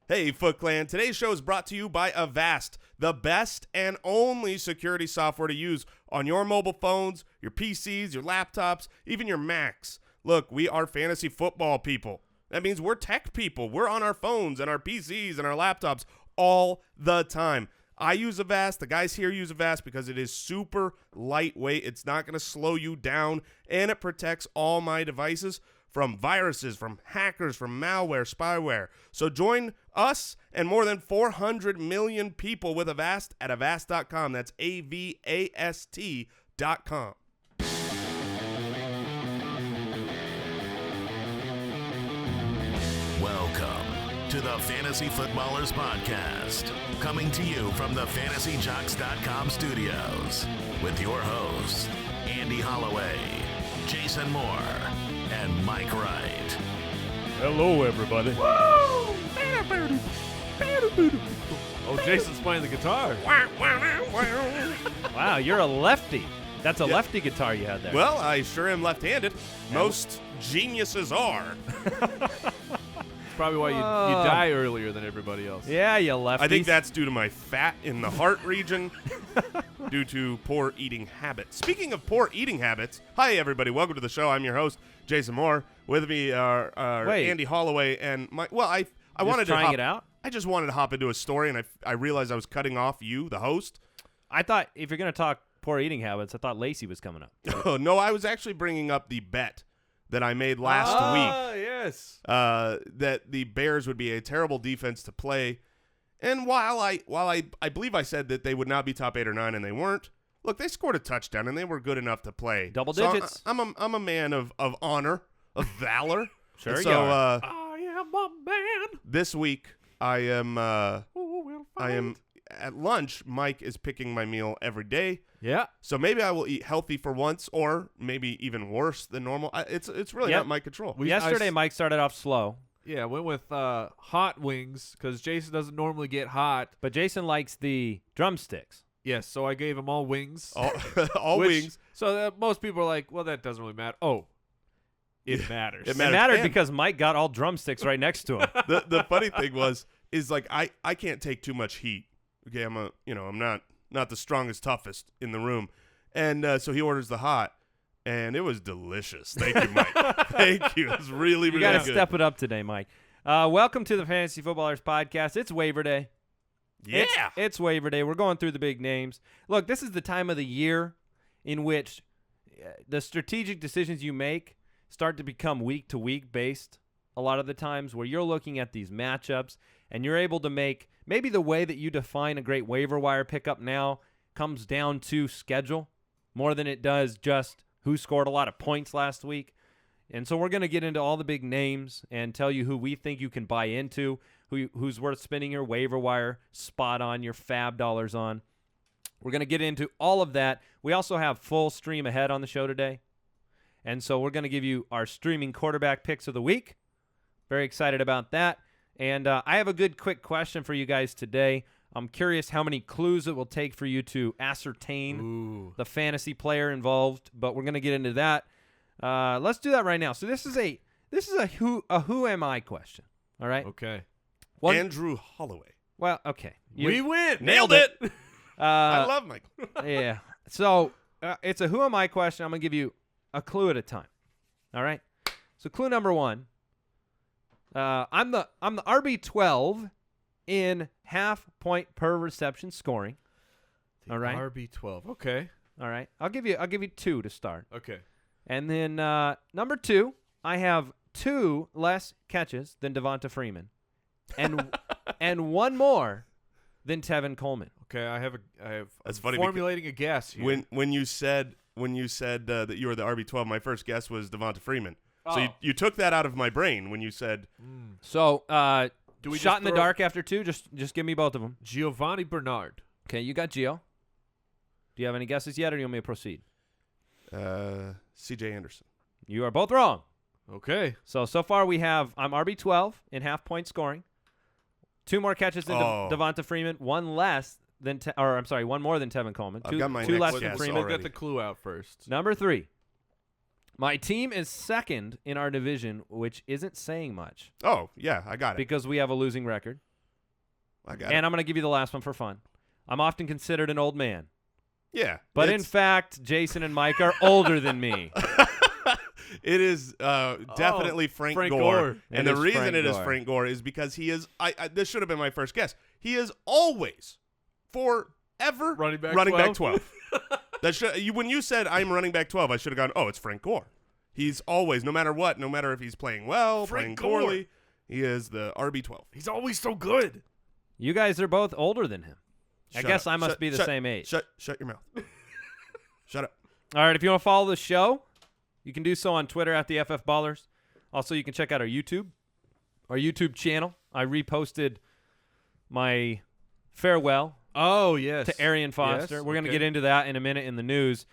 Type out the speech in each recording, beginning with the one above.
Hey, Foot Clan. Today's show is brought to you by Avast, the best and only security software to use on your mobile phones, your PCs, your laptops, even your Macs. Look, we are fantasy football people. That means we're tech people. We're on our phones and our PCs and our laptops all the time. I use Avast. The guys here use Avast because it is super lightweight. It's not going to slow you down, and it protects all my devices from viruses, from hackers, from malware, spyware. So join us and more than 400 million people with Avast at Avast.com. That's AVAST.com. Welcome to the Fantasy Footballers Podcast, coming to you from the FantasyJocks.com studios with your hosts, Andy Holloway, Jason Moore, and Mike Wright. Hello, everybody. Woo! Oh, Jason's playing the guitar. Wow, you're a lefty. That's a lefty guitar you had there. Well, I sure am left-handed. Most geniuses are. That's probably why you die earlier than everybody else. Yeah, you lefties. I think that's due to my fat in the heart region, due to poor eating habits. Speaking of poor eating habits, hi, everybody. Welcome to the show. I'm your host, Jason Moore. With me are Andy Holloway and Mike. Well, I wanted to trying it out. I just wanted to hop into a story, and I realized I was cutting off you, the host. I thought if you're going to talk poor eating habits, I thought Lacey was coming up. Oh, no, I was actually bringing up the bet that I made last week. Yes. That the Bears would be a terrible defense to play. And while I believe I said that they would not be top 8 or 9, and they weren't, look, they scored a touchdown, and they were good enough to play. Double So digits. I'm a man of honor, of valor. Sure And you are. I am a man. This week, I am Who will I am fight? at lunch. Mike is picking my meal every day. Yeah. So maybe I will eat healthy for once, or maybe even worse than normal. It's really Yep. not my control. Yesterday, Mike started off slow, Yeah, I went with hot wings because Jason doesn't normally get hot. but Jason likes the drumsticks. Yes, so I gave him all wings. All which- wings. So most people are like, well, that doesn't really matter. Oh, it matters. It It matters. mattered And because Mike got all drumsticks right next to him. the funny thing is like I can't take too much heat. Okay, I'm not the strongest, toughest in the room, and so he orders the hot, and it was delicious. Thank you, Mike. Thank you. It was really, You really got to good. step it up today, Mike. Welcome to the Fantasy Footballers Podcast. It's waiver day. Yeah. It's waiver day. We're going through the big names. Look, this is the time of the year in which the strategic decisions you make start to become week-to-week based a lot of the times, where you're looking at these matchups and you're able to make maybe the way that you define a great waiver wire pickup now comes down to schedule more than it does just who scored a lot of points last week. And so we're going to get into all the big names and tell you who we think you can buy into, who's worth spending your waiver wire spot on, your fab dollars on. We're going to get into all of that. We also have full stream ahead on the show today. And so we're going to give you our streaming quarterback picks of the week. Very excited about that. And I have a good quick question for you guys today. I'm curious how many clues it will take for you to ascertain the fantasy player involved, but we're going to get into that. Let's do that right now. So this is a who am I question. All right. Okay. Andrew Holloway. Well, okay. We win. Nailed it. I Uh, love Mike. yeah. So it's a who am I question. I'm going to give you a clue at a time. All right. So clue number one. I'm the RB12 in half point per reception scoring. All right. RB12. Okay. All right. I'll give you two to start. Okay. And then number two, I have 2 less catches than Devonta Freeman, and and 1 more than Tevin Coleman. Okay. That's I'm funny formulating a guess here. When you said that you were the RB12, my first guess was Devonta Freeman. So Oh. you took that out of my brain when you said So Do we shot just in the throw- dark after 2. Just give me both of them. Giovanni Bernard. Okay, you got Gio. Do you have any guesses yet, or do you want me to proceed? C.J. Anderson. You are both wrong. Okay. So far I'm RB12 in half point scoring. 2 more catches than Devonta Freeman, 1 less than, 1 more than Tevin Coleman. I've got my 2 next less than guess Freeman. We'll already. get the clue out first. Number 3. My team is second in our division, which isn't saying much Oh, yeah, I got it. because we have a losing record. I got And I'm going to give you the last one for fun. I'm often considered an old man. Yeah. But in fact, Jason and Mike are older than me. It is definitely Frank Gore. Gore. And the reason it is Frank Gore is because he is this should have been my first guess. He is always, forever, Running back 12. When you said I'm running back 12, I should have gone, oh, it's Frank Gore. He's always, no matter what, no matter if he's playing well, playing poorly, he is the RB12. He's always so good. You guys are both older than him. I guess I must be the same age. Shut your mouth. Shut up. All right, if you want to follow the show, you can do so on Twitter at the FF Ballers. Also, you can check out our YouTube channel. I reposted my farewell to Arian Foster. Yes, We're going to get into that in a minute in the news.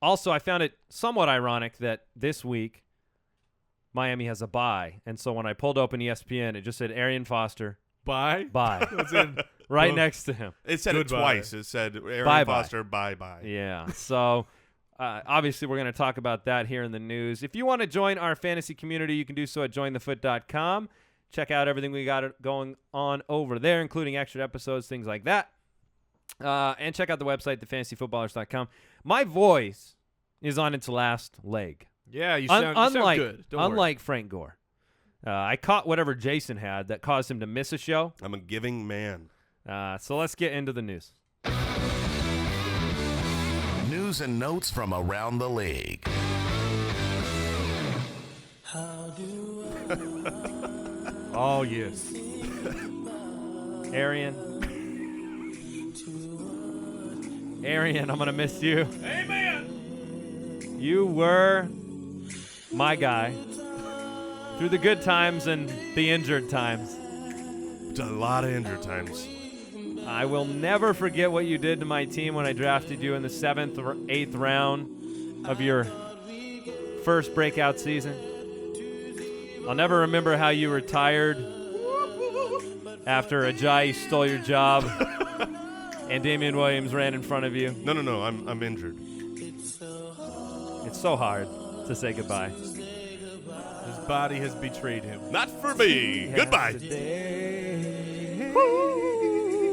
Also, I found it somewhat ironic that this week Miami has a bye, and so when I pulled open ESPN, it just said Arian Foster. Bye. That's in right next to him. It said Goodbye. it twice. It said Arian Bye-bye. Foster, bye-bye. Yeah, so obviously we're going to talk about that here in the news. If you want to join our fantasy community, you can do so at jointhefoot.com. Check out everything we got going on over there, including extra episodes, things like that. And check out the website, thefantasyfootballers.com. My voice is on its last leg. Yeah, you sound good. Don't worry. Unlike Frank Gore. I caught whatever Jason had that caused him to miss a show. I'm a giving man. So let's get into the news. News and notes from around the league. Oh, yes. Arian, I'm going to miss you. Amen. You were my guy through the good times and the injured times. A lot of injured times. I will never forget what you did to my team when I drafted you in the 7th or 8th round of your first breakout season. I'll never remember how you retired after Ajayi stole your job and Damian Williams ran in front of you. No, I'm injured. It's so hard to say goodbye. His body has betrayed him. Not for me. Goodbye.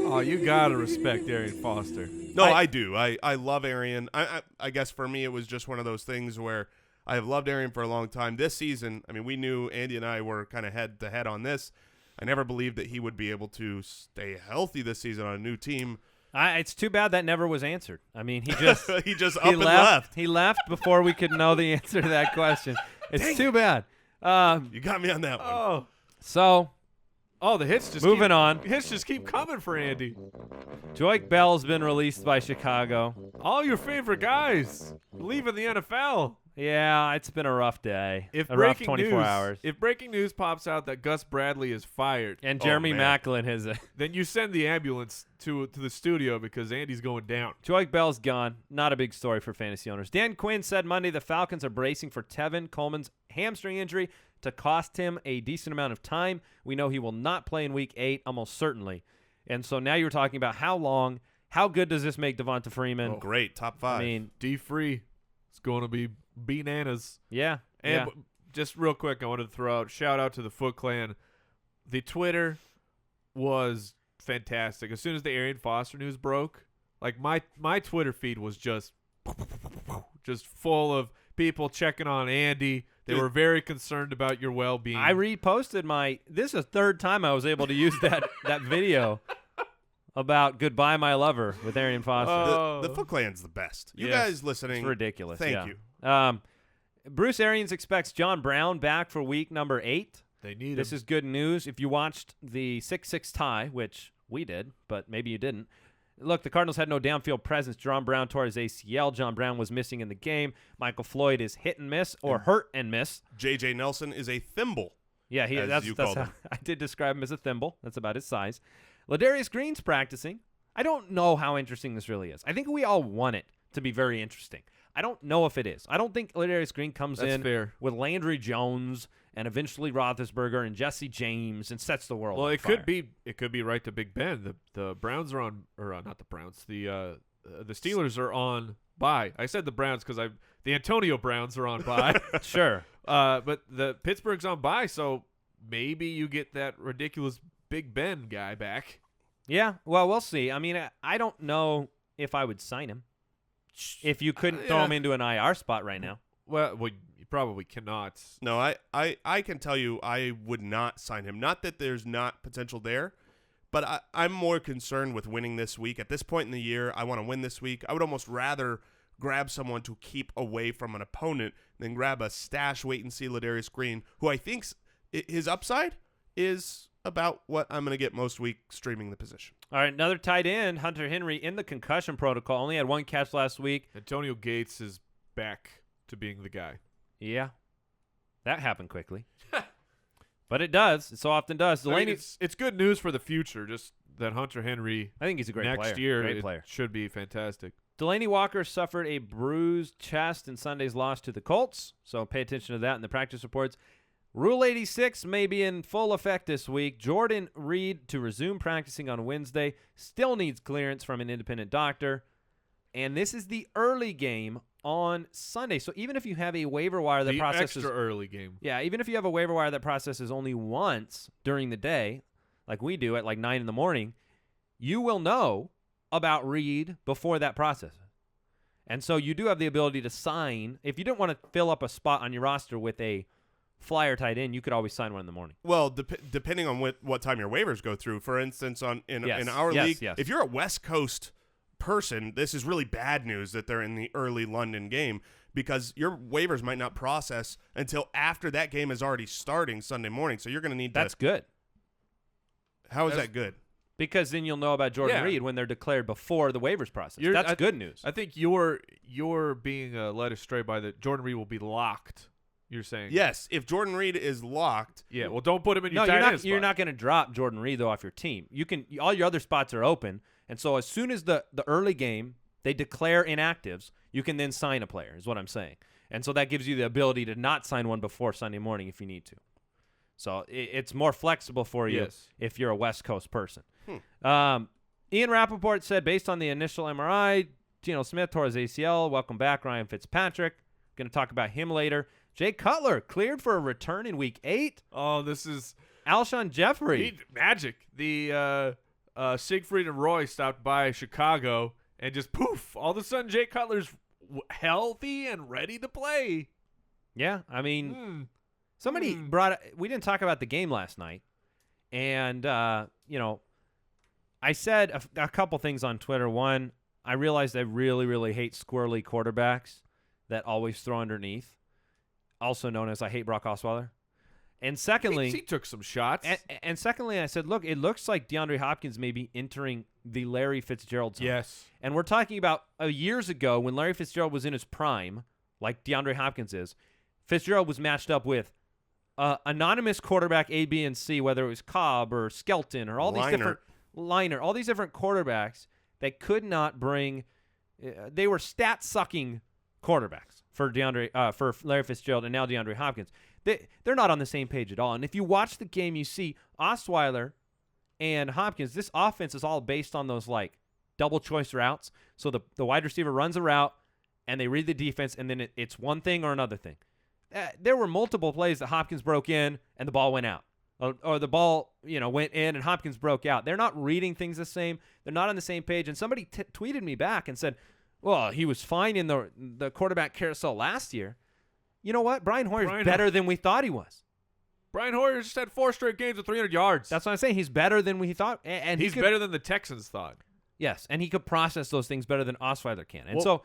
Oh, you got to respect Arian Foster. No, I do. I love Arian. I guess for me it was just one of those things where I have loved Arian for a long time. This season, I mean, we knew Andy and I were kind of head-to-head on this. I never believed that he would be able to stay healthy this season on a new team. It's too bad that never was answered. I mean, he just he just up and left. He left before we could know the answer to that question. It's too bad. You got me on that one. The hits just moving on. Hits just keep coming for Andy. Joique Bell's been released by Chicago. All your favorite guys leaving the NFL. Yeah, it's been a rough day. If a rough breaking 24 news, hours. If breaking news pops out that Gus Bradley is fired And Jeremy man. Maclin has then you send the ambulance to the studio because Andy's going down. Joique Bell's gone. Not a big story for fantasy owners. Dan Quinn said Monday the Falcons are bracing for Tevin Coleman's hamstring injury to cost him a decent amount of time. We know he will not play in Week 8, almost certainly. And so now you're talking about how long, how good does this make Devonta Freeman? Oh, great. Top 5. I mean, D-free. It's going to be bananas. yeah. And just real quick, I wanted to throw out shout out to the Foot Clan. The Twitter was fantastic. As soon as the Arian Foster news broke, like my Twitter feed was just full of people checking on Andy. They were very concerned about your well-being. I reposted this is the third time I was able to use that video about Goodbye My Lover with Arian Foster. The Foot Clan's the best. You Yes. guys listening. It's ridiculous. Thank yeah. you. Bruce Arians expects John Brown back for week number 8. They need This him. is good news. If you watched the 6-6 tie, which we did, but maybe you didn't. Look, the Cardinals had no downfield presence. John Brown tore his ACL. John Brown was missing in the game. Michael Floyd is hit and miss or hurt and miss. J.J. Nelson is a thimble. Yeah, as you called how him. I did describe him as a thimble. That's about his size. Ladarius Green's practicing. I don't know how interesting this really is. I think we all want it to be very interesting. I don't know if it is. I don't think Ladarius Green comes That's in fair. with Landry Jones and eventually Roethlisberger and Jesse James and sets the world Well, on it fire. could be right to Big Ben. The Browns are on, or not the Browns. The Steelers are on bye. I said the Browns because the Antonio Browns are on bye. Sure. But the Pittsburgh's on bye, so maybe you get that ridiculous Big Ben guy back. Yeah, well, we'll see. I mean, I don't know if I would sign him if you couldn't throw him into an IR spot right now. Well, you probably cannot. No, I can tell you I would not sign him. Not that there's not potential there, but I'm more concerned with winning this week. At this point in the year, I want to win this week. I would almost rather grab someone to keep away from an opponent than grab a stash wait-and-see Ladarius Green, who I think his upside is about what I'm going to get most week streaming the position. All right, another tight end, Hunter Henry, in the concussion protocol. Only had one catch last week. Antonio Gates is back to being the guy. Yeah, that happened quickly. But it does. It so often does. Delaney, it's good news for the future, just that Hunter Henry I think he's a great player. next year Great player. should be fantastic. Delaney Walker suffered a bruised chest in Sunday's loss to the Colts, so pay attention to that in the practice reports. Rule 86 may be in full effect this week. Jordan Reed to resume practicing on Wednesday. Still needs clearance from an independent doctor. And this is the early game on Sunday. So even if you have a waiver wire that processes extra early game. Yeah, even if you have a waiver wire that processes only once during the day, like we do at like 9 in the morning, you will know about Reed before that process. And so you do have the ability to sign. If you didn't want to fill up a spot on your roster with a flyer tight end, you could always sign one in the morning. Well, depending on what time your waivers go through. For instance, in our league, if you're a West Coast person, this is really bad news that they're in the early London game because your waivers might not process until after that game is already starting Sunday morning. So you're going to need That's good. How is that good? Because then you'll know about Jordan Reed when they're declared before the waivers process. That's good news. I think you're being led astray by the Jordan Reed will be locked. You're saying yes. If Jordan Reed is locked, yeah. Well, don't put him in your tight end spot. You're not going to drop Jordan Reed though off your team. You can all your other spots are open, and so as soon as the early game they declare inactives, you can then sign a player. Is what I'm saying, and so that gives you the ability to not sign one before Sunday morning if you need to. So it's more flexible for you if you're a West Coast person. Ian Rappaport said, based on the initial MRI, Geno Smith tore his ACL. Welcome back, Ryan Fitzpatrick. Going to talk about him later. Jay Cutler cleared for a return in Week 8. Oh, this is Alshon Jeffrey. Magic. The Siegfried and Roy stopped by Chicago, and just poof, all of a sudden Jay Cutler's healthy and ready to play. Yeah, I mean, somebody brought – we didn't talk about the game last night, and, I said a couple things on Twitter. One, I realized I really, really hate squirrely quarterbacks that always throw underneath, also known as I hate Brock Osweiler. And secondly, he took some shots. And secondly, I said, look, it looks like DeAndre Hopkins may be entering the Larry Fitzgerald zone. Yes. And we're talking about years ago when Larry Fitzgerald was in his prime, like DeAndre Hopkins is. Fitzgerald was matched up with anonymous quarterback A, B, and C, whether it was Cobb or Skelton or all these different all these different quarterbacks that could not bring. They were stat-sucking quarterbacks for for Larry Fitzgerald and now DeAndre Hopkins. They're not on the same page at all. And if you watch the game, you see Osweiler and Hopkins. This offense is all based on those like double choice routes. So the wide receiver runs a route and they read the defense, and then it's one thing or another thing. There were multiple plays that Hopkins broke in and the ball went out. Or the ball, went in and Hopkins broke out. They're not reading things the same. They're not on the same page. And somebody tweeted me back and said, well, he was fine in the quarterback carousel last year. You know what? Brian Hoyer's better than we thought he was. Brian Hoyer just had 4 straight games with 300 yards. That's what I'm saying. He's better than we thought. And he's better than the Texans thought. Yes, and he could process those things better than Osweiler can. And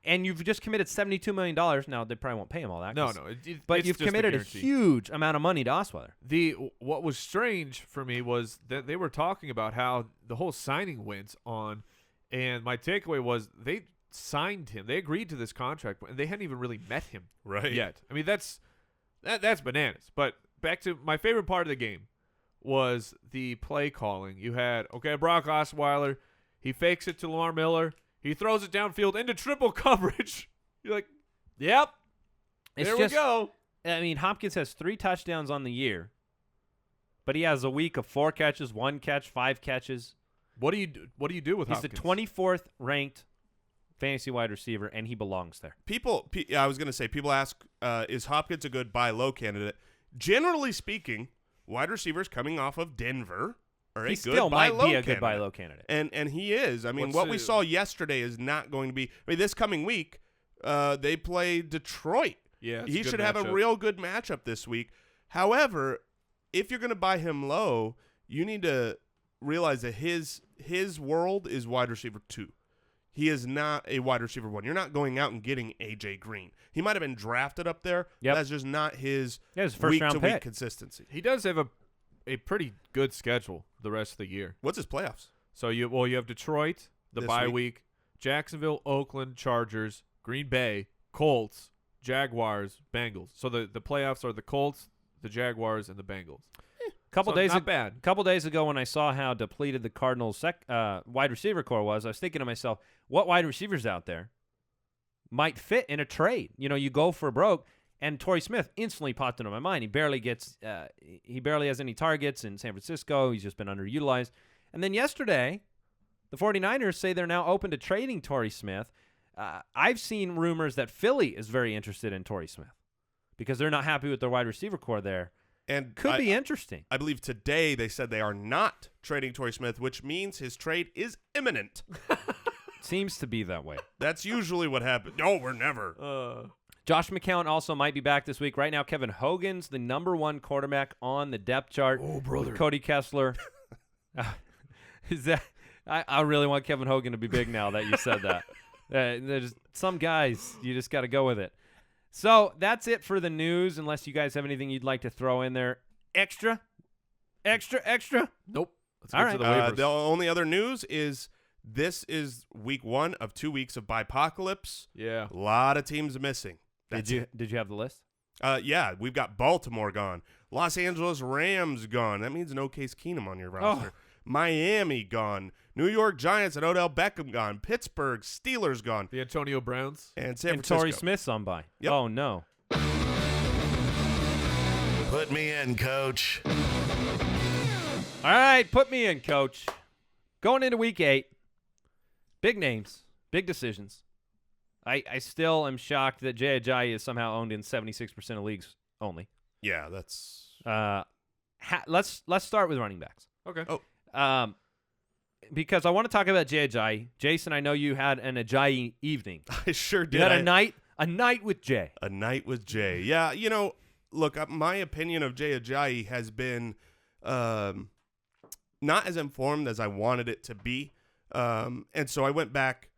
and you've just committed $72 million. Now, they probably won't pay him all that. No. But you've committed a huge amount of money to Osweiler. What was strange for me was that they were talking about how the whole signing went on, and my takeaway was they signed him. They agreed to this contract, and they hadn't even really met him yet. I mean, that's bananas. But back to my favorite part of the game was the play calling. You had, Brock Osweiler. He fakes it to Lamar Miller. He throws it downfield into triple coverage. You're like, yep, there we go. I mean, Hopkins has 3 touchdowns on the year, but he has a week of 4 catches, 1 catch, 5 catches. What do you do with Hopkins? He's the 24th ranked fantasy wide receiver, and he belongs there. I was going to say, people ask, is Hopkins a good buy low candidate? Generally speaking, wide receivers coming off of Denver or a He good still buy might low be a good candidate. buy low candidate. And he is. I mean, What's what we the- saw yesterday is not going to be. I mean, this coming week, they play Detroit. Yeah, it's a He good should have a matchup. real good matchup this week. However, if you're going to buy him low, you need to realize that his world is wide receiver 2. He is not a wide receiver 1. You're not going out and getting AJ Green. He might have been drafted up there. Yep. That's just not his Yeah, his first week round to week pick. consistency. He does have a pretty good schedule the rest of the year. What's his playoffs? So you have Detroit, the This bye week. week, Jacksonville, Oakland, Chargers, Green Bay, Colts, Jaguars, Bengals. So the playoffs are the Colts, the Jaguars, and the Bengals. Couple So days not bad. A couple days ago, when I saw how depleted the Cardinals' wide receiver core was, I was thinking to myself, what wide receivers out there might fit in a trade? You know, you go for broke, and Torrey Smith instantly popped into my mind. He barely has any targets in San Francisco. He's just been underutilized. And then yesterday, the 49ers say they're now open to trading Torrey Smith. I've seen rumors that Philly is very interested in Torrey Smith because they're not happy with their wide receiver core there. And Could be interesting. I believe today they said they are not trading Torrey Smith, which means his trade is imminent. Seems to be that way. That's usually what happens. No, we're never. Josh McCown also might be back this week. Right now, Kevin Hogan's the #1 quarterback on the depth chart. Oh, brother. With Cody Kessler. Is that? I really want Kevin Hogan to be big now that you said that. There's some guys, you just got to go with it. So that's it for the news, unless you guys have anything you'd like to throw in there. Extra? Nope. Let's All get right. to the waivers. The only other news is this is week 1 of 2 weeks of Bipocalypse. Yeah. A lot of teams missing. That's Did you have the list? Yeah, we've got Baltimore gone. Los Angeles Rams gone. That means no Case Keenum on your roster. Miami gone. New York Giants and Odell Beckham gone. Pittsburgh Steelers gone. The Antonio Browns. And San And Francisco. Torrey Smith's on by. Yep. Oh, no. Put me in, coach. All right, put me in, coach. Going into week 8, big names, big decisions. I still am shocked that Jay Ajayi is somehow owned in 76% of leagues only. Yeah, that's Let's start with running backs. Okay. Oh. Because I want to talk about Jay Ajayi. Jason, I know you had an Ajayi evening. I sure did. You had I- a night with Jay. A night with Jay. Yeah, look, my opinion of Jay Ajayi has been not as informed as I wanted it to be. And so I went back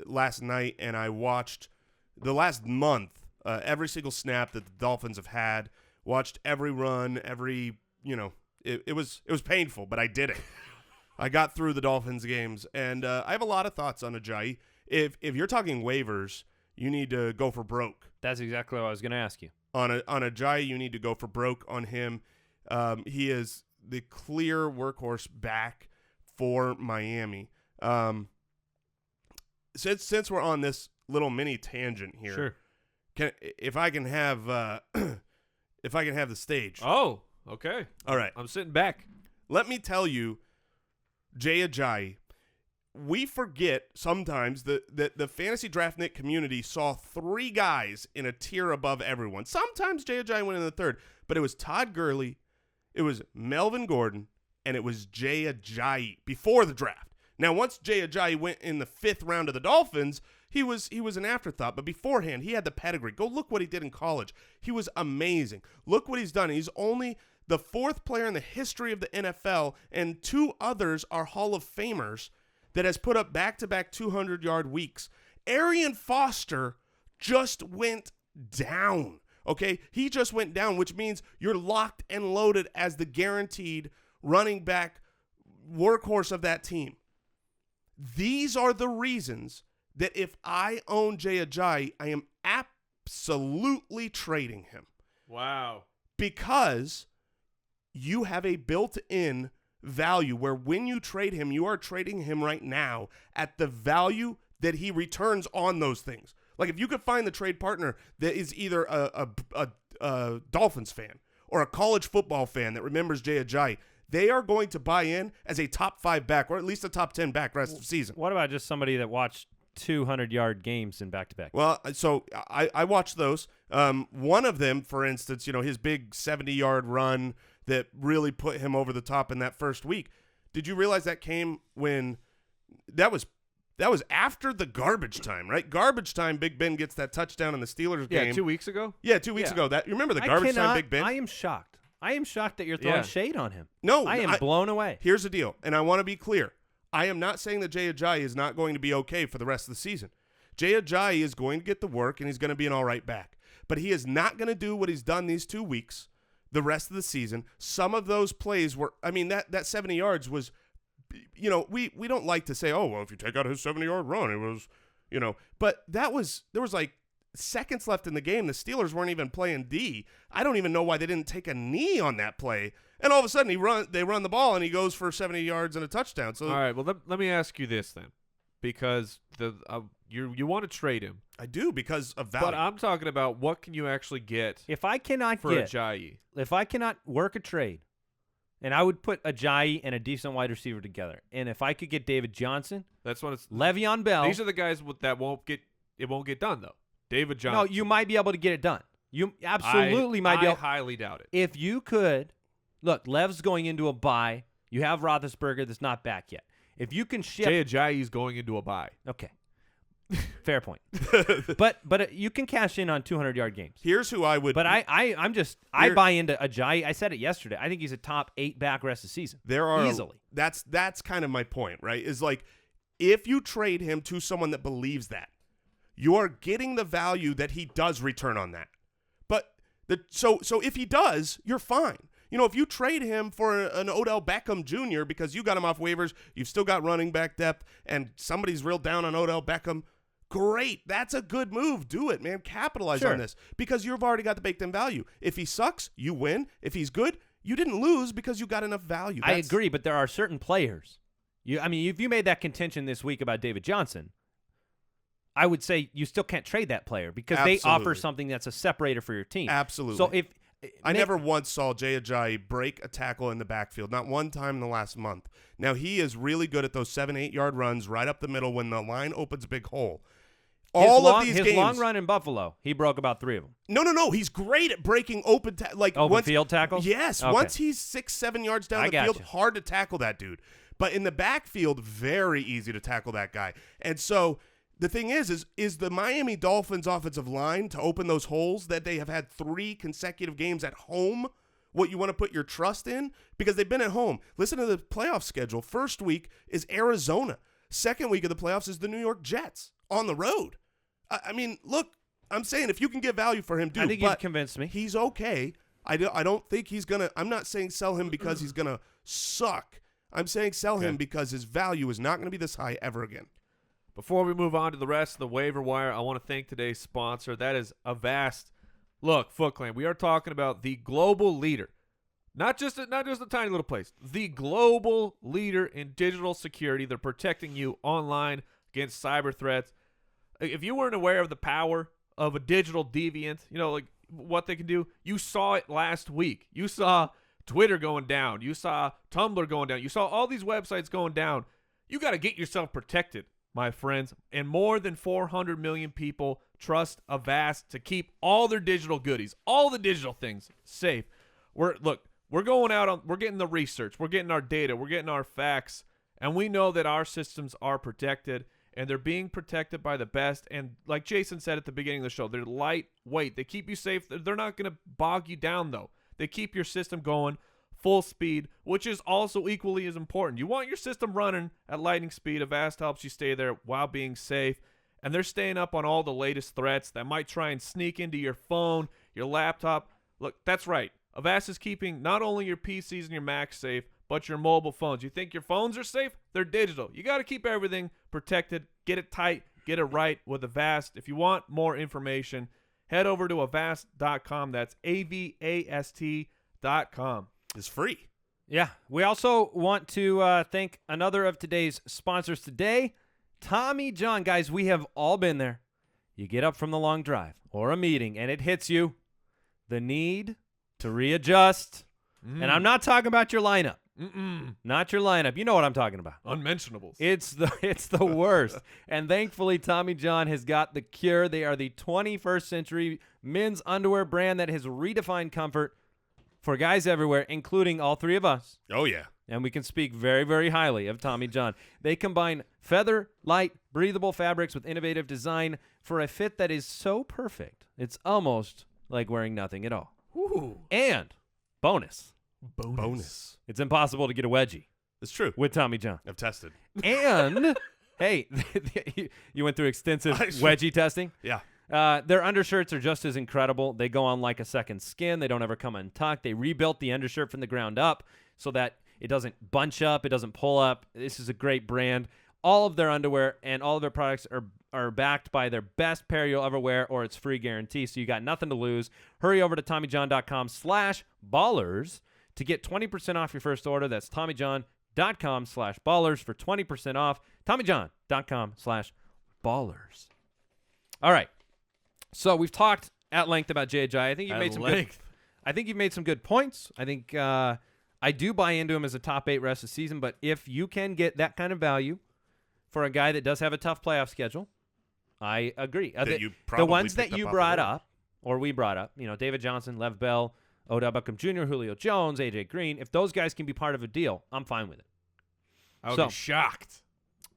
last night and I watched the last month, every single snap that the Dolphins have had, watched every run, it was painful, but I did it. I got through the Dolphins games, and I have a lot of thoughts on Ajayi. If you're talking waivers, you need to go for broke. That's exactly what I was going to ask you. On Ajayi, you need to go for broke on him. He is the clear workhorse back for Miami. Since we're on this little mini tangent here, Sure. if I can have the stage. Oh, okay. All right. I'm sitting back. Let me tell you, Jay Ajayi, we forget sometimes that the fantasy draftnik community saw 3 guys in a tier above everyone. Sometimes Jay Ajayi went in the 3rd, but it was Todd Gurley, it was Melvin Gordon, and it was Jay Ajayi before the draft. Now, once Jay Ajayi went in the 5th round of the Dolphins, he was an afterthought. But beforehand, he had the pedigree. Go look what he did in college. He was amazing. Look what he's done. He's only the 4th player in the history of the NFL, and 2 others are Hall of Famers that has put up back-to-back 200-yard weeks. Arian Foster just went down, okay? He just went down, which means you're locked and loaded as the guaranteed running back workhorse of that team. These are the reasons that if I own Jay Ajayi, I am absolutely trading him. Wow. Because you have a built-in value where when you trade him, you are trading him right now at the value that he returns on those things. Like if you could find the trade partner that is either a Dolphins fan or a college football fan that remembers Jay Ajayi, they are going to buy in as a top 5 back or at least a top 10 back rest of the season. What about just somebody that watched 200-yard games in back-to-back? Well, so I watched those. One of them, for instance, his big 70-yard run that really put him over the top in that first week. Did you realize that came when that was after the garbage time, right? Garbage time, Big Ben gets that touchdown in the Steelers game. Yeah, 2 weeks ago? Yeah, 2 weeks ago. That you remember the garbage time, Big Ben? I am shocked. I am shocked that you're throwing shade on him. No, I am blown away. Here's the deal, and I want to be clear. I am not saying that Jay Ajayi is not going to be okay for the rest of the season. Jay Ajayi is going to get the work, and he's going to be an all right back. But he is not going to do what he's done these 2 weeks the rest of the season. Some of those plays were, I mean, that 70 yards was, you know, we don't like to say, oh, well, if you take out his 70-yard run, it was, you know. But there was like seconds left in the game. The Steelers weren't even playing D. I don't even know why they didn't take a knee on that play. And all of a sudden, they run the ball, and he goes for 70 yards and a touchdown. So all right, well, let me ask you this then, because you want to trade him. I do, because of value. But I'm talking about what can you actually get if I cannot for Ajayi. If I cannot work a trade, and I would put Ajayi and a decent wide receiver together, and if I could get David Johnson, that's what it's. Le'Veon Bell. These are the guys that won't get done though. David Johnson. No, you might be able to get it done. You absolutely might be able. I highly doubt it. If you could, look, Lev's going into a bye. You have Roethlisberger that's not back yet. If you can ship Jay Ajayi's going into a bye. Okay. Fair point. but you can cash in on 200-yard games. Here's who I would. But I buy into Ajayi. I said it yesterday. I think he's a top 8 back rest of the season. There are easily. That's kind of my point, right? Is like if you trade him to someone that believes that, you are getting the value that he does return on that. But so if he does, you're fine. You know, if you trade him for an Odell Beckham Jr. because you got him off waivers, you've still got running back depth, and somebody's real down on Odell Beckham, great. That's a good move. Do it, man. Capitalize on this because you've already got the baked-in value. If he sucks, you win. If he's good, you didn't lose because you got enough value. I agree, but there are certain players. If you made that contention this week about David Johnson, I would say you still can't trade that player because they offer something that's a separator for your team. Absolutely. So I never once saw Jay Ajayi break a tackle in the backfield, not one time in the last month. Now, he is really good at those 7-8-yard runs right up the middle when the line opens a big hole. His long run in Buffalo, he broke about 3 of them. No. He's great at breaking open field tackles? Yes. Okay. Once he's 6-7 yards down the field, hard to tackle that dude. But in the backfield, very easy to tackle that guy. And so the thing is the Miami Dolphins offensive line to open those holes that they have had 3 consecutive games at home what you want to put your trust in? Because they've been at home. Listen to the playoff schedule. First week is Arizona. Second week of the playoffs is the New York Jets on the road. I mean, look, I'm saying if you can get value for him, dude. I think you've convinced me. He's okay. I don't think he's going to – I'm not saying sell him because he's going to suck. I'm saying sell him because his value is not going to be this high ever again. Before we move on to the rest of the waiver wire, I want to thank today's sponsor. That is Avast. Look, Foot Clan, we are talking about the global leader. Not just a tiny little place. The global leader in digital security. They're protecting you online against cyber threats. If you weren't aware of the power of a digital deviant, like what they can do, you saw it last week. You saw Twitter going down. You saw Tumblr going down. You saw all these websites going down. You got to get yourself protected, my friends. And more than 400 million people trust Avast to keep all their digital goodies, all the digital things safe. We're going out we're getting the research, we're getting our data, we're getting our facts, and we know that our systems are protected, and they're being protected by the best. And like Jason said at the beginning of the show, they're lightweight. They keep you safe. They're not going to bog you down, though. They keep your system going full speed, which is also equally as important. You want your system running at lightning speed. Avast helps you stay there while being safe, and they're staying up on all the latest threats that might try and sneak into your phone, your laptop. Look, that's right. Avast is keeping not only your PCs and your Macs safe, but your mobile phones. You think your phones are safe? They're digital. You got to keep everything protected. Get it tight. Get it right with Avast. If you want more information, head over to Avast.com. That's AVAST.com. It's free. Yeah. We also want to thank another of today's sponsors today, Tommy John. Guys, we have all been there. You get up from the long drive or a meeting, and it hits you. The need to readjust. And I'm not talking about your lineup. Not your lineup. You know what I'm talking about. Unmentionables. It's the worst. And thankfully, Tommy John has got the cure. They are the 21st century men's underwear brand that has redefined comfort for guys everywhere, including all 3 of us. Oh, yeah. and we can speak very, very highly of Tommy John. They combine feather, light, breathable fabrics with innovative design for a fit that is so perfect, it's almost like wearing nothing at all. Ooh. And bonus, Bonus. it's impossible to get a wedgie It's true. with Tommy John. I've tested. And, hey, you went through extensive wedgie testing? Yeah. Their undershirts are just as incredible. They go on like a second skin. They don't ever come untucked. They rebuilt the undershirt from the ground up so that it doesn't bunch up. It doesn't pull up. This is a great brand. All of their underwear and all of their products are backed by their best pair you'll ever wear, or it's free guarantee. So you got nothing to lose. Hurry over to TommyJohn.com/ballers to get 20% off your first order. That's TommyJohn.com/ballers for 20% off. TommyJohn.com/ballers. All right. So we've talked at length about Jay Ajayi. I think you've made some good points. I think I do buy into him as a top 8 rest of the season, but if you can get that kind of value for a guy that does have a tough playoff schedule, I agree. The ones that you brought up, or we brought up, David Johnson, Lev Bell, Odell Beckham Jr., Julio Jones, AJ Green, if those guys can be part of a deal, I'm fine with it. I would be shocked.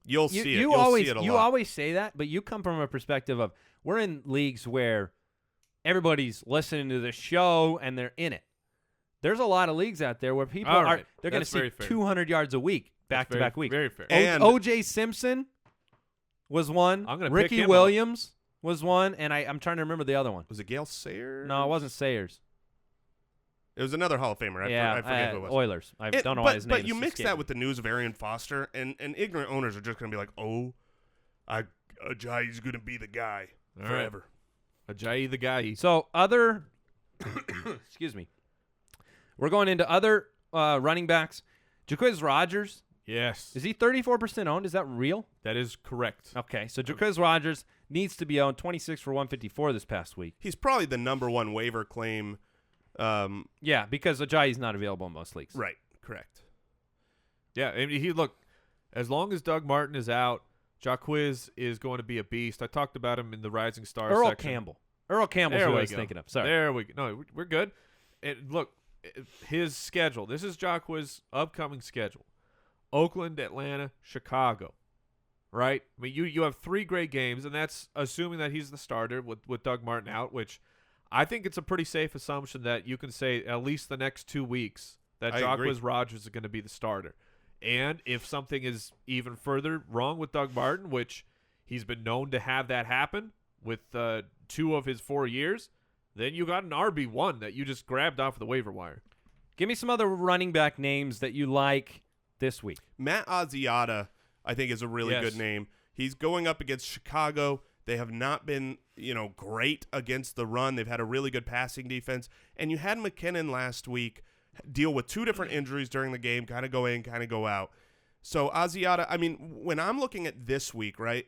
You'll see it. You You'll see it a lot. You always say that, but you come from a perspective of we're in leagues where everybody's listening to the show and they're in it. There's a lot of leagues out there where people they're going to see 200 yards a week, back-to-back week. Very fair. And O.J. Simpson was one. I'm gonna Ricky pick him Williams was one, and I'm trying to remember the other one. Was it Gale Sayers? No, it wasn't Sayers. It was another Hall of Famer. I forget who it was. Oilers. I don't know why his name But you is mix escaping that me. with the news of Arian Foster, and ignorant owners are just going to be like, Ajayi's going to be the guy forever. Ajayi the guy. So other excuse me. We're going into other running backs. Jacquizz Rodgers. Yes. Is he 34% owned? Is that real? That is correct. Okay, so Jacquizz Rodgers needs to be owned 26 for 154 this past week. He's probably the number one waiver claim. Yeah, because Ajayi's not available in most leagues. Right, correct. Yeah, I mean, look, as long as Doug Martin is out, Jacquizz is going to be a beast. I talked about him in the Rising Stars Earl section. Campbell. Earl Campbell's who I was thinking of. Sorry. There we go. No, we're good. Look, his schedule. This is Jacquizz's upcoming schedule. Oakland, Atlanta, Chicago. Right? I mean, you have 3 great games, and that's assuming that he's the starter with Doug Martin out, which I think it's a pretty safe assumption that you can say at least the next 2 weeks that Jacquizz Rodgers is going to be the starter. And if something is even further wrong with Doug Martin, which he's been known to have that happen with 2 of his 4 years, then you got an RB1 that you just grabbed off the waiver wire. Give me some other running back names that you like this week. Matt Asiata, I think, is a really good name. He's going up against Chicago. They have not been, great against the run. They've had a really good passing defense. And you had McKinnon last week deal with 2 different injuries during the game, kind of go in, kind of go out. So Asiata, I mean, when I'm looking at this week, right,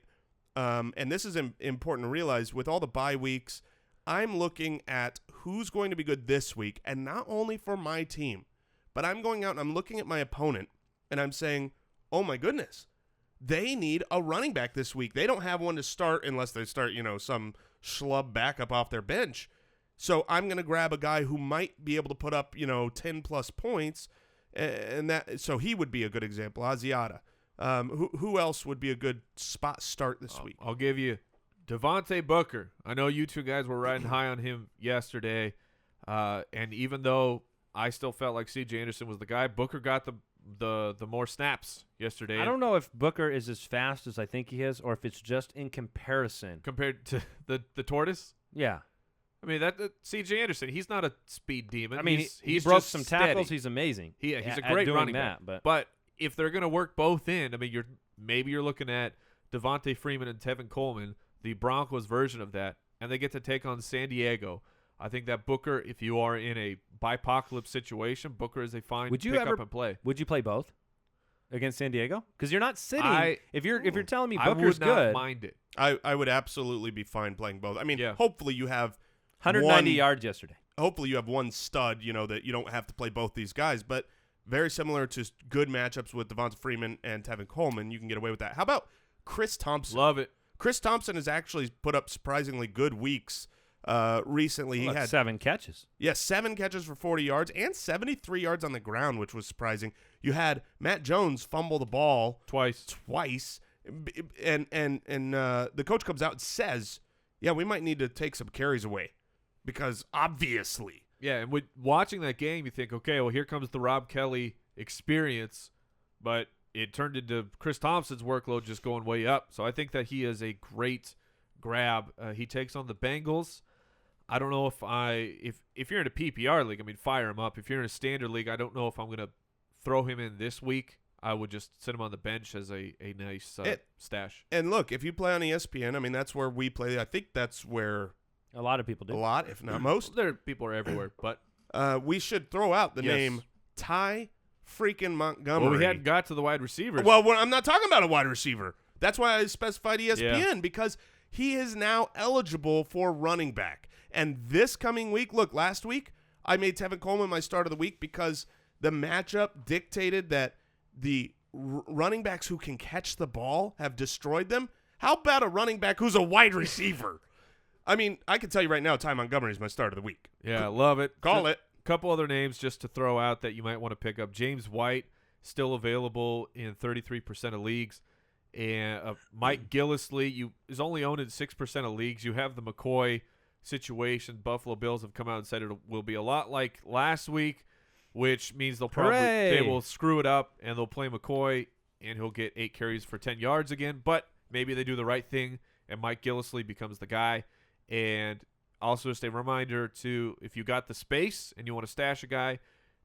and this is important to realize, with all the bye weeks, I'm looking at who's going to be good this week, and not only for my team, but I'm going out and I'm looking at my opponent, and I'm saying, oh my goodness, they need a running back this week. They don't have one to start unless they start, some schlub backup off their bench. So I'm going to grab a guy who might be able to put up, 10-plus points, and so he would be a good example, Asiata. Who else would be a good spot start this week? I'll give you Devontae Booker. I know you 2 guys were riding high on him yesterday, and even though I still felt like C.J. Anderson was the guy, Booker got the more snaps yesterday. I don't know if Booker is as fast as I think he is, or if it's just in comparison. Compared to the tortoise? Yeah. I mean, that C.J. Anderson, he's not a speed demon. I mean, he he's broke just some steady. tackles. He's amazing. He's a great doing running that, back. But if they're going to work both in, I mean, you're looking at Devonta Freeman and Tevin Coleman, the Broncos version of that, and they get to take on San Diego. I think that Booker, if you are in a bipocalypse situation, Booker is a fine pick-up and play. Would you play both against San Diego? Because you're not sitting. If you're telling me Booker's I would not good, mind it. I would absolutely be fine playing both. I mean, hopefully you have 190 yards yesterday. Hopefully you have one stud, that you don't have to play both these guys. But very similar to good matchups with Devonta Freeman and Tevin Coleman, you can get away with that. How about Chris Thompson? Love it. Chris Thompson has actually put up surprisingly good weeks recently. He had 7 catches. Yeah, 7 catches for 40 yards and 73 yards on the ground, which was surprising. You had Matt Jones fumble the ball Twice. and the coach comes out and says, yeah, we might need to take some carries away because obviously. Yeah, and with watching that game, you think, okay, well, here comes the Rob Kelly experience, but it turned into Chris Thompson's workload just going way up. So I think that he is a great grab. He takes on the Bengals. I don't know if you're in a PPR league, I mean, fire him up. If you're in a standard league, I don't know if I'm going to throw him in this week. I would just sit him on the bench as a nice stash. And look, if you play on ESPN, I mean, that's where we play. I think that's where a lot of people do. A lot, if not most. People are everywhere, but we should throw out the name Ty freaking Montgomery. Well, we hadn't got to the wide receivers. Well, I'm not talking about a wide receiver. That's why I specified ESPN, because he is now eligible for running back. And this coming week, look, last week I made Tevin Coleman my start of the week because the matchup dictated that the running backs who can catch the ball have destroyed them. How about a running back who's a wide receiver? I mean, I can tell you right now, Ty Montgomery is my start of the week. Yeah, love it. Call it. A couple other names just to throw out that you might want to pick up. James White, still available in 33% of leagues. And Mike Gillislee is only owned in 6% of leagues. You have the McCoy situation. Buffalo Bills have come out and said it will be a lot like last week, which means they will screw it up and they'll play McCoy and he'll get 8 carries for 10 yards again. But maybe they do the right thing and Mike Gillislee becomes the guy. And also just a reminder to, if you got the space and you want to stash a guy,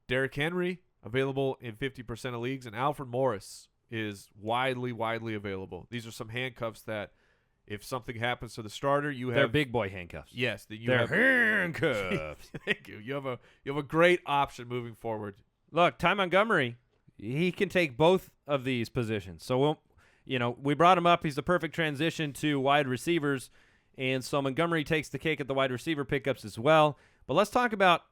Derrick Henry available in 50% of leagues, and Alfred Morris is widely available. These are some handcuffs that if something happens to the starter, they're big boy handcuffs. Yes, they're handcuffs. Thank you. You have a great option moving forward. Look, Ty Montgomery, he can take both of these positions. So we brought him up. He's the perfect transition to wide receivers, and so Montgomery takes the cake at the wide receiver pickups as well. But let's talk about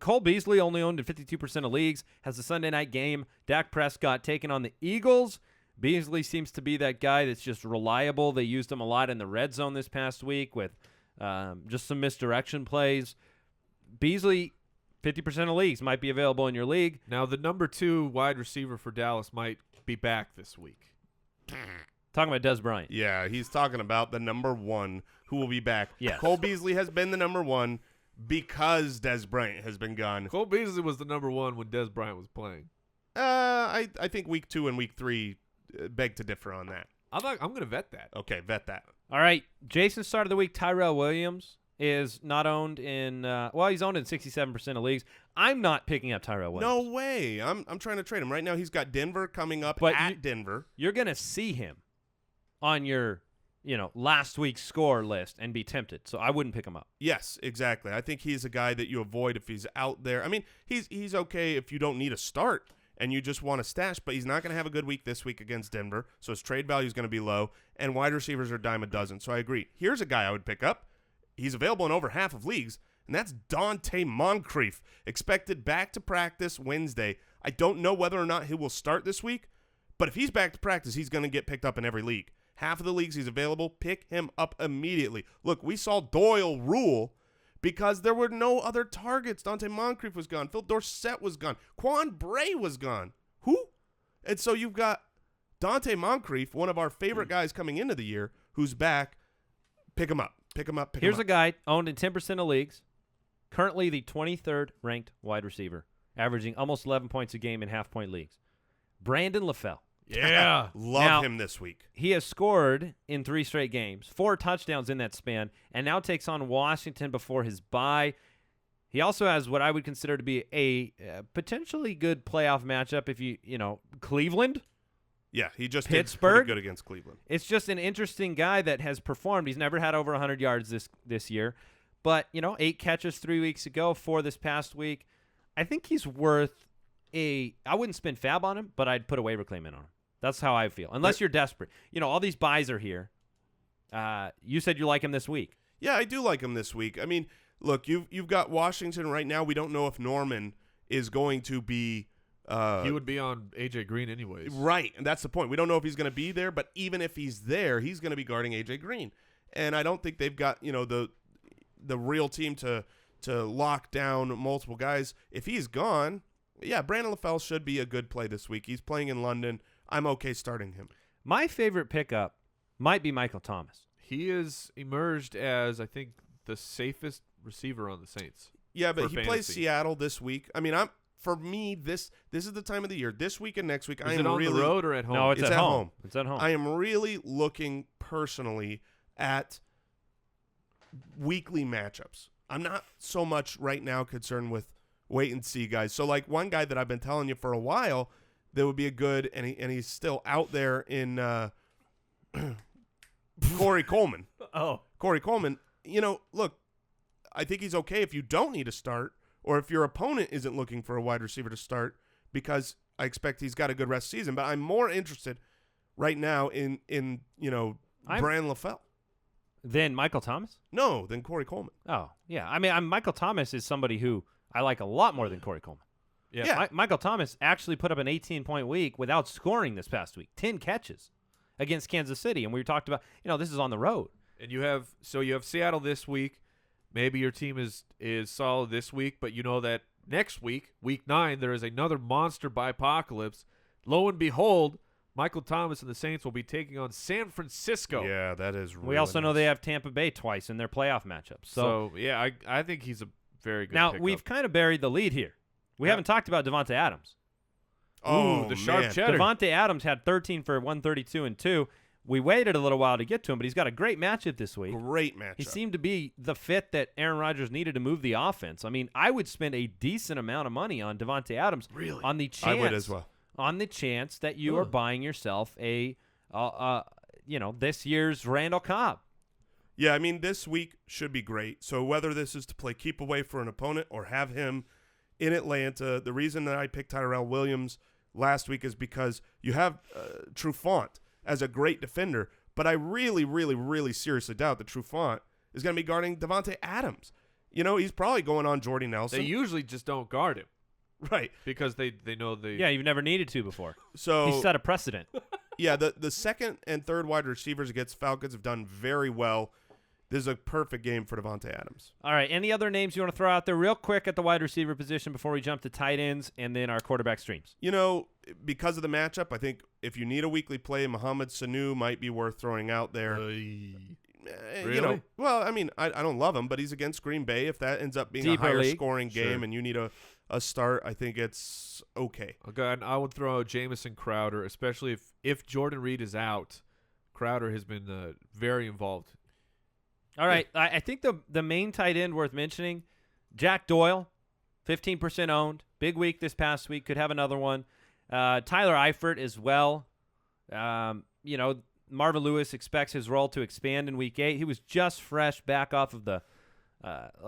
Cole Beasley, only owned in 52% of leagues, has a Sunday night game. Dak Prescott taking on the Eagles. Beasley seems to be that guy that's just reliable. They used him a lot in the red zone this past week with just some misdirection plays. Beasley, 50% of leagues, might be available in your league. Now, the number 2 wide receiver for Dallas might be back this week. Talking about Dez Bryant. Yeah, he's talking about the number 1 who will be back. Yes. Cole Beasley has been the number 1 because Dez Bryant has been gone. Cole Beasley was the number 1 when Dez Bryant was playing. I think week 2 and week 3 beg to differ on that. I'm going to vet that. Okay, vet that. All right, Jason's start of the week, Tyrell Williams is not owned in he's owned in 67% of leagues. I'm not picking up Tyrell Williams. No way. I'm trying to trade him. Right now he's got Denver coming up Denver. You're going to see him on your last week's score list and be tempted. So I wouldn't pick him up. Yes, exactly. I think he's a guy that you avoid if he's out there. I mean, he's okay if you don't need a start and you just want to stash, but he's not going to have a good week this week against Denver, so his trade value is going to be low, and wide receivers are a dime a dozen. So I agree. Here's a guy I would pick up. He's available in over half of leagues, and that's Donte Moncrief, expected back to practice Wednesday. I don't know whether or not he will start this week, but if he's back to practice, he's going to get picked up in every league. Half of the leagues he's available, pick him up immediately. Look, we saw Doyle rule because there were no other targets. Donte Moncrief was gone. Phil Dorsett was gone. Quan Bray was gone. Who? And so you've got Donte Moncrief, one of our favorite guys coming into the year, who's back. Pick him up. Pick him up. Here's a guy owned in 10% of leagues, currently the 23rd ranked wide receiver, averaging almost 11 points a game in half-point leagues. Brandon LaFell. Yeah. Love him this week. He has scored in 3 straight games, 4 touchdowns in that span, and now takes on Washington before his bye. He also has what I would consider to be a potentially good playoff matchup if Cleveland. Yeah, he just Pittsburgh did pretty good against Cleveland. It's just an interesting guy that has performed. He's never had over 100 yards this year, but 8 catches 3 weeks ago, 4 this past week. I think he's worth I wouldn't spend fab on him, but I'd put a waiver claim in on him. That's how I feel. Unless you're desperate. All these buys are here. You said you like him this week. Yeah, I do like him this week. I mean, look, you've got Washington right now. We don't know if Norman is going to be he would be on A.J. Green anyways. Right, and that's the point. We don't know if he's going to be there, but even if he's there, he's going to be guarding A.J. Green. And I don't think they've got, the real team to lock down multiple guys. If he's gone, yeah, Brandon LaFell should be a good play this week. He's playing in London. I'm okay starting him. My favorite pickup might be Michael Thomas. He is emerged as, I think, the safest receiver on the Saints. Yeah, but he fantasy. plays Seattle this week. I mean, for me, this is the time of the year. This week and next week, Is it on the road or at home? No, it's at home. It's at home. I am really looking personally at weekly matchups. I'm not so much right now concerned with wait and see guys. So like one guy that I've been telling you for a while that would be a good, and he's still out there in Corey Coleman. Corey Coleman. Look, I think he's okay if you don't need to start, or if your opponent isn't looking for a wide receiver to start, because I expect he's got a good rest season. But I'm more interested right now in Brandon LaFell. Then Michael Thomas? No, than Corey Coleman. Oh, yeah. I mean, Michael Thomas is somebody who I like a lot more than Corey Coleman. Yeah. Michael Thomas actually put up an 18-point week without scoring this past week. 10 catches against Kansas City. And we talked about, this is on the road. And you have Seattle this week. Maybe your team is solid this week, but you know that next week, week 9, there is another monster by apocalypse. Lo and behold, Michael Thomas and the Saints will be taking on San Francisco. Yeah, that is really We also know nice. they have Tampa Bay twice in their playoff matchups. So yeah, I think he's a very good now, pickup. we've kind of buried the lead here. We haven't talked about Davante Adams. Oh, the sharp man. cheddar. Davante Adams had 13 for 132 and 2. We waited a little while to get to him, but he's got a great matchup this week. Great matchup. He seemed to be the fit that Aaron Rodgers needed to move the offense. I mean, I would spend a decent amount of money on Davante Adams. Really? On the chance, I would as well. On the chance that you are buying yourself a, this year's Randall Cobb. Yeah, I mean, this week should be great. So whether this is to play keep away for an opponent or have him in Atlanta, the reason that I picked Tyrell Williams last week is because you have Trufant as a great defender, but I really, really, really seriously doubt that Trufant is going to be guarding Davante Adams. He's probably going on Jordy Nelson. They usually just don't guard him. Right. Because they know the Yeah, you've never needed to before. So He set a precedent. yeah, the second and third wide receivers against Falcons have done very well. This is a perfect game for Davante Adams. All right, any other names you want to throw out there real quick at the wide receiver position before we jump to tight ends and then our quarterback streams? Because of the matchup, I think if you need a weekly play, Mohamed Sanu might be worth throwing out there. Really? Well, I mean, I don't love him, but he's against Green Bay. If that ends up being Deeper a higher league. scoring game Sure. and you need a start, I think it's okay. Okay, and I would throw out Jamison Crowder, especially if Jordan Reed is out. Crowder has been very involved. All right, I think the main tight end worth mentioning, Jack Doyle, 15% owned. Big week this past week. Could have another one. Tyler Eifert as well. Marvin Lewis expects his role to expand in week 8. He was just fresh back off of a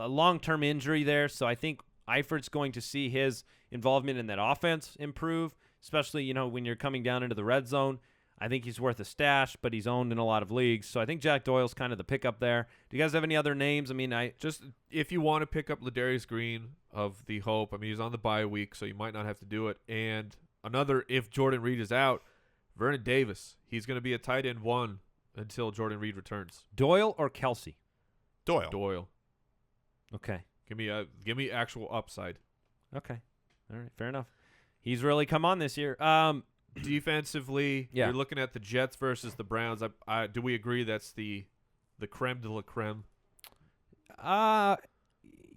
long-term injury there, so I think Eifert's going to see his involvement in that offense improve, especially, when you're coming down into the red zone. I think he's worth a stash, but he's owned in a lot of leagues. So I think Jack Doyle's kind of the pickup there. Do you guys have any other names? I mean, Just if you want to pick up Ladarius Green of the Hope, I mean, he's on the bye week, so you might not have to do it. And another, if Jordan Reed is out, Vernon Davis. He's going to be a tight end 1 until Jordan Reed returns. Doyle or Kelsey? Doyle. Okay. Give me actual upside. Okay. All right. Fair enough. He's really come on this year. Defensively, Yeah. you're looking at the Jets versus the Browns. Do we agree that's the creme de la creme?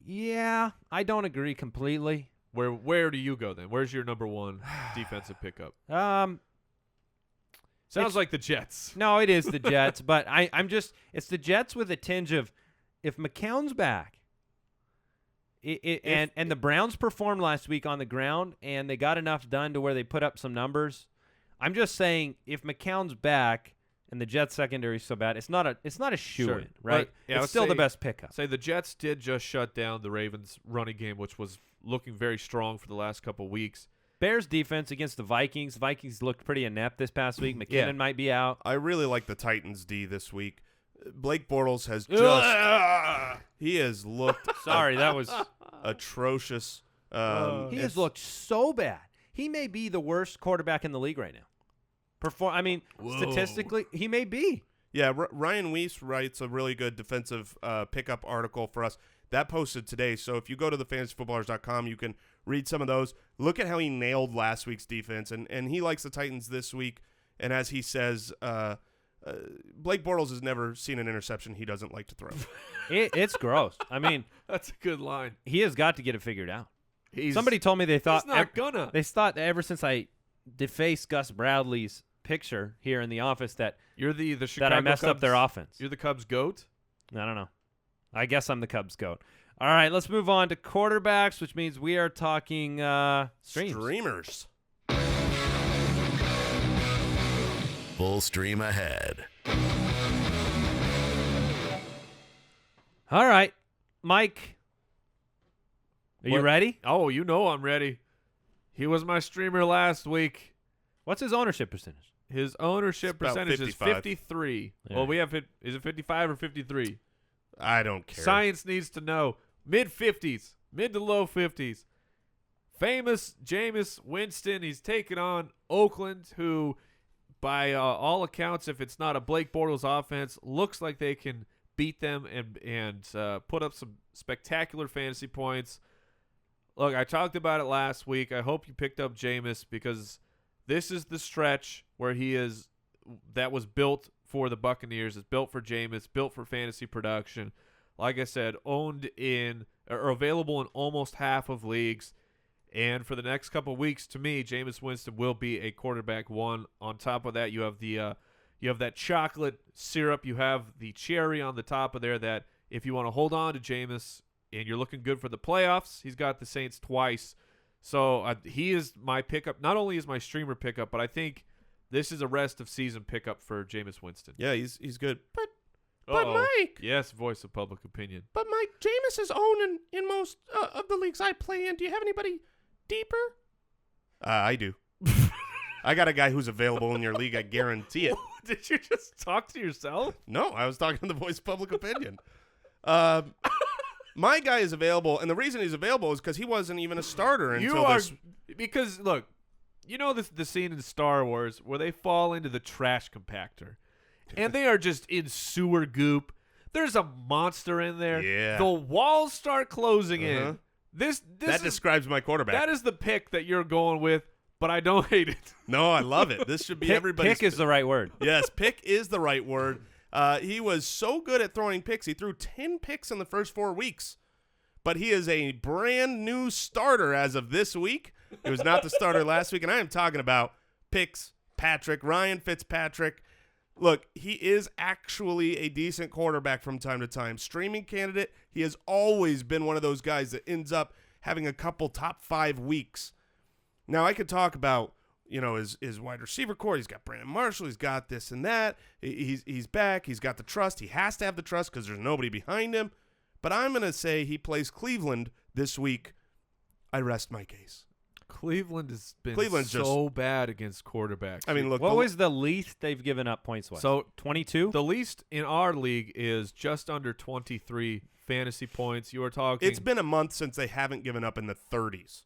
Yeah, I don't agree completely. Where do you go then? Where's your number 1 defensive pickup? It's- Sounds like the Jets. No, it is the Jets, but it's the Jets with a tinge of if McCown's back. And the Browns performed last week on the ground, and they got enough done to where they put up some numbers. I'm just saying, if McCown's back and the Jets secondary is so bad, it's not a shoe-in, Sure. right? But, yeah, it's still the best pickup. Say the Jets did just shut down the Ravens' running game, which was looking very strong for the last couple weeks. Bears defense against the Vikings. Vikings looked pretty inept this past week. McKinnon might be out. I really like the Titans D this week. Blake Bortles has he has looked Sorry, that was atrocious. he has looked so bad. He may be the worst quarterback in the league right now. Statistically, he may be. Yeah, Ryan Weiss writes a really good defensive pickup article for us. That posted today, so if you go to thefantasyfootballers.com, you can read some of those. Look at how he nailed last week's defense, and he likes the Titans this week. And as he says, Blake Bortles has never seen an interception he doesn't like to throw. It's gross. I mean, That's a good line. he has got to get it figured out. He's Somebody told me they thought not gonna. They thought that ever since I defaced Gus Bradley's picture here in the office that You're the Chicago I messed Cubs, up their offense. You're the Cubs GOAT? I don't know. I guess I'm the Cubs goat. All right, let's move on to quarterbacks, which means we are talking streams. Streamers. Full stream ahead. All right, Mike, are you What? ready? Oh, you know I'm ready. He was my streamer last week. What's his ownership percentage? His ownership It's about percentage 55. is 53. Yeah. Well, we have it. Is it 55 or 53? I don't care. Science needs to know. Mid-50s. Mid to low 50s. Famous Jameis Winston. He's taking on Oakland, who, by all accounts, if it's not a Blake Bortles offense, looks like they can beat them and put up some spectacular fantasy points. Look, I talked about it last week. I hope you picked up Jameis because this is the stretch where that was built for the Buccaneers. It's built for Jameis, built for fantasy production. Like I said, owned in or available in almost half of leagues. And for the next couple of weeks, to me, Jameis Winston will be a quarterback one. On top of that, you have that chocolate syrup. You have the cherry on the top of there that if you want to hold on to Jameis and you're looking good for the playoffs, he's got the Saints twice. So he is my pickup. Not only is my streamer pickup, but I think this is a rest of season pickup for Jameis Winston. Yeah, he's good. But Uh-oh. Mike. Yes, voice of public opinion. But Mike, Jameis is owned in most of the leagues I play in. Do you have anybody deeper? I do. I got a guy who's available in your league. I guarantee it. Did you just talk to yourself? No, I was talking to the voice of public opinion. My guy is available, and the reason he's available is because he wasn't even a starter until this. Because look, you know the scene in Star Wars where they fall into the trash compactor, and they are just in sewer goop. There's a monster in there. Yeah. The walls start closing Uh-huh. in. This That is, describes my quarterback. that is the pick that you're going with, but I don't hate it. No, I love it. This should be everybody's Pick is the right word. Yes, pick is the right word. He was so good at throwing picks. He threw 10 picks in the first 4 weeks. But he is a brand new starter as of this week. He was not the starter last week. And I am talking about Ryan Fitzpatrick. Look, he is actually a decent quarterback from time to time. Streaming candidate, he has always been one of those guys that ends up having a couple top 5 weeks. Now, I could talk about, his wide receiver core. He's got Brandon Marshall. He's got this and that. He's back. He's got the trust. He has to have the trust because there's nobody behind him. But I'm going to say he plays Cleveland this week. I rest my case. Cleveland has been Cleveland's so bad against quarterbacks. I mean, look. What was the least they've given up points-wise? So 22? the least in our league is just under 23 fantasy points. You were talking. It's been a month since they haven't given up in the 30s.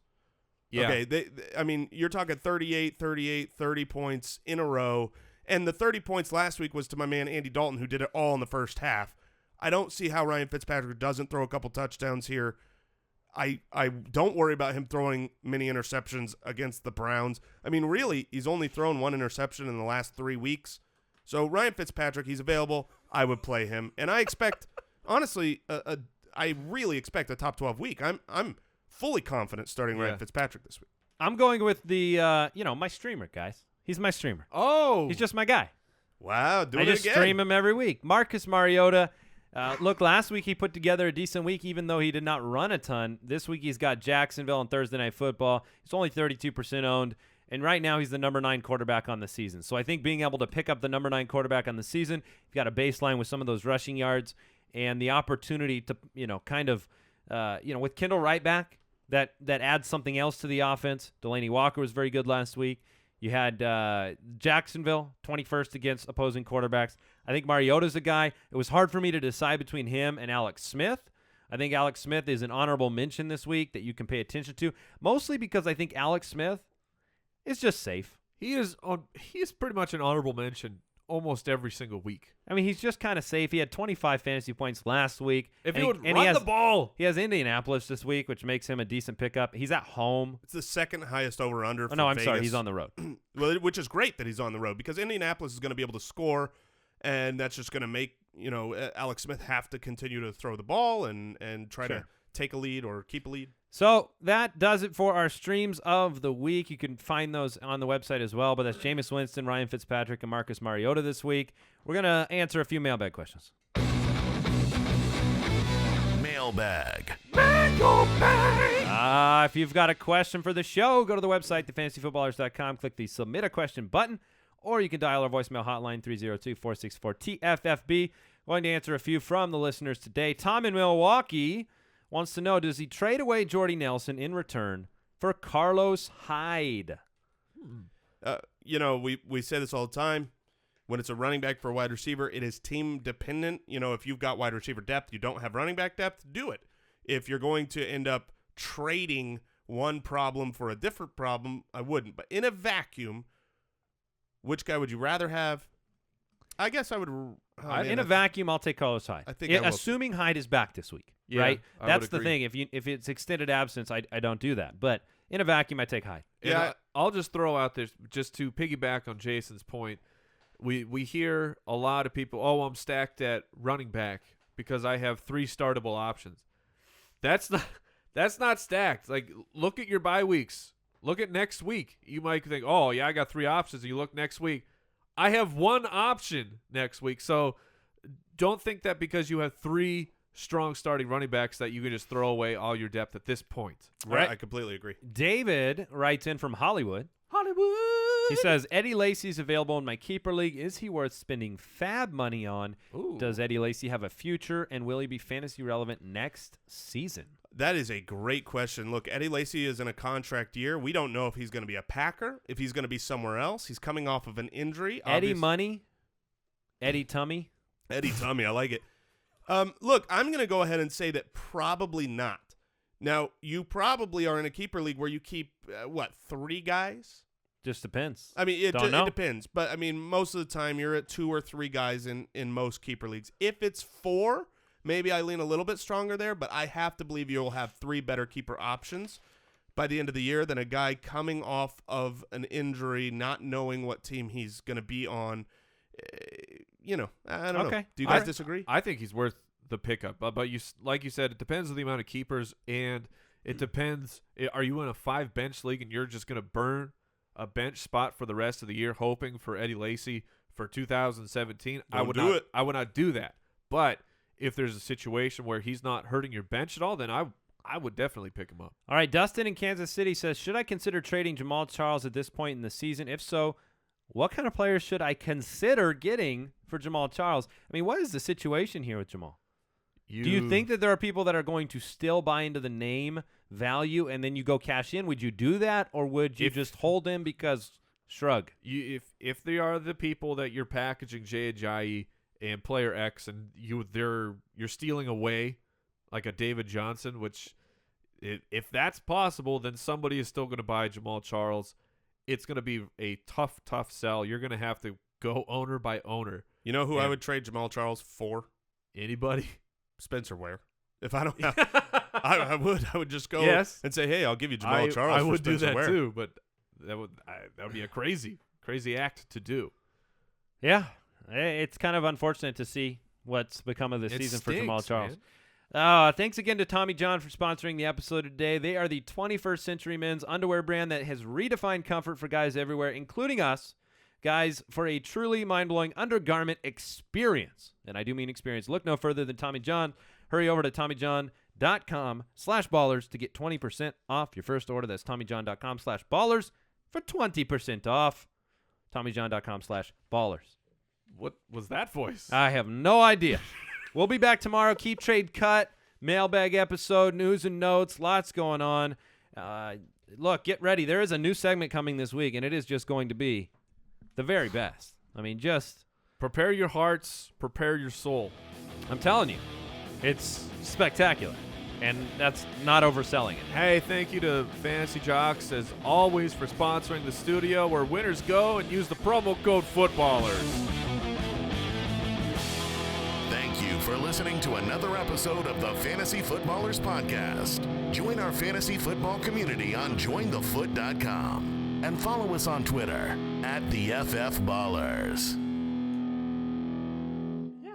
Yeah. Okay, you're talking 38, 30 points in a row. And the 30 points last week was to my man Andy Dalton, who did it all in the first half. I don't see how Ryan Fitzpatrick doesn't throw a couple touchdowns here. I don't worry about him throwing many interceptions against the Browns. I mean, really, he's only thrown 1 interception in the last 3 weeks. So Ryan Fitzpatrick, he's available. I would play him. And I expect, honestly, I really expect a top 12 week. I'm fully confident starting Ryan Fitzpatrick this week. I'm going with the, my streamer, guys. He's my streamer. Oh. He's just my guy. Wow, doing I just it again. stream him every week. Marcus Mariota. Look, last week he put together a decent week, even though he did not run a ton. This week he's got Jacksonville on Thursday Night Football. He's only 32% owned, and right now he's the number 9 quarterback on the season. So I think being able to pick up the number 9 quarterback on the season, you've got a baseline with some of those rushing yards and the opportunity to, with Kendall Wright back, that adds something else to the offense. Delaney Walker was very good last week. You had Jacksonville, 21st against opposing quarterbacks. I think Mariota's a guy. It was hard for me to decide between him and Alex Smith. I think Alex Smith is an honorable mention this week that you can pay attention to, mostly because I think Alex Smith is just safe. He is pretty much an honorable mention almost every single week. I mean, he's just kind of safe. He had 25 fantasy points last week. If and he would and run the ball. He has Indianapolis this week, which makes him a decent pickup. He's at home. It's the second highest over-under for No, I'm Vegas. sorry. He's on the road. Well, which is great that he's on the road because Indianapolis is going to be able to score, and that's just going to make Alex Smith have to continue to throw the ball and try to take a lead or keep a lead. So that does it for our streams of the week. You can find those on the website as well, but that's Jameis Winston, Ryan Fitzpatrick, and Marcus Mariota this week. We're going to answer a few mailbag questions. Mailbag. If you've got a question for the show, go to the website, thefantasyfootballers.com, click the Submit a Question button, or you can dial our voicemail hotline, 302-464-TFFB. Going to answer a few from the listeners today. Tom in Milwaukee wants to know, does he trade away Jordy Nelson in return for Carlos Hyde? We say this all the time. When it's a running back for a wide receiver, it is team dependent. If you've got wide receiver depth, you don't have running back depth, do it. If you're going to end up trading one problem for a different problem, I wouldn't. But in a vacuum, which guy would you rather have? I guess I would. In a vacuum, I'll take Carlos Hyde. I think assuming Hyde is back this week, right? That's the thing. If it's extended absence, I don't do that. But in a vacuum, I take Hyde. Yeah, I'll just throw out there just to piggyback on Jason's point. We hear a lot of people, I'm stacked at running back because I have 3 startable options. That's not stacked. Like, look at your bye weeks. Look at next week. You might think, I got 3 options. And you look next week. I have 1 option next week. So don't think that because you have 3 strong starting running backs that you can just throw away all your depth at this point. Right? I completely agree. David writes in from Hollywood. He says, Eddie Lacy's available in my keeper league. Is he worth spending fab money on? Ooh. Does Eddie Lacy have a future, and will he be fantasy relevant next season? That is a great question. Look, Eddie Lacy is in a contract year. We don't know if he's going to be a Packer, if he's going to be somewhere else. He's coming off of an injury. Eddie Money? Eddie Tummy? Eddie Tummy, I like it. Look, I'm going to go ahead and say that probably not. Now, you probably are in a keeper league where you keep, 3 guys? Just depends. I mean, it depends. But, I mean, most of the time you're at 2 or 3 guys in most keeper leagues. If it's 4, maybe I lean a little bit stronger there, but I have to believe you'll have 3 better keeper options by the end of the year than a guy coming off of an injury, not knowing what team he's going to be on. I don't know. Do you guys disagree? I think he's worth the pickup. But like you said, it depends on the amount of keepers, and it depends. Are you in a 5 bench league and you're just going to burn a bench spot for the rest of the year, hoping for Eddie Lacy for 2017? I would not do that. But if there's a situation where he's not hurting your bench at all, then I would definitely pick him up. All right, Dustin in Kansas City says, should I consider trading Jamaal Charles at this point in the season? If so, what kind of players should I consider getting for Jamaal Charles? I mean, what is the situation here with Jamaal? Do you think that there are people that are going to still buy into the name value and then you go cash in? Would you do that, or would you just hold him because shrug? If they are the people that you're packaging Jay Ajayi and player X, and you're stealing away like a David Johnson, which if that's possible, then somebody is still going to buy Jamaal Charles. It's going to be a tough sell. You're going to have to go owner by owner. You know who I would trade Jamaal Charles for? Anybody? Spencer Ware. If I don't have, I would just go and say, hey, I'll give you Jamaal Charles. I would for Spencer do that Ware. too, but that would be a crazy act to do. Yeah, it's kind of unfortunate to see what's become of the season for Jamaal Charles. Thanks again to Tommy John for sponsoring the episode today. They are the 21st Century Men's underwear brand that has redefined comfort for guys everywhere, including us. Guys, for a truly mind-blowing undergarment experience, and I do mean experience, look no further than Tommy John. Hurry over to TommyJohn.com/ballers to get 20% off your first order. That's TommyJohn.com/ballers for 20% off. TommyJohn.com/ballers. What was that voice? I have no idea. We'll be back tomorrow. Keep Trade Cut, mailbag episode, news and notes, lots going on. Look, get ready. There is a new segment coming this week, and it is just going to be the very best. I mean, just prepare your hearts, prepare your soul. I'm telling you, it's spectacular, and that's not overselling it. Hey, thank you to Fantasy Jocks, as always, for sponsoring the studio, where winners go and use the promo code FOOTBALLERS. for listening to another episode of the Fantasy Footballers Podcast. Join our fantasy football community on jointhefoot.com and follow us on Twitter @TheFFBallers.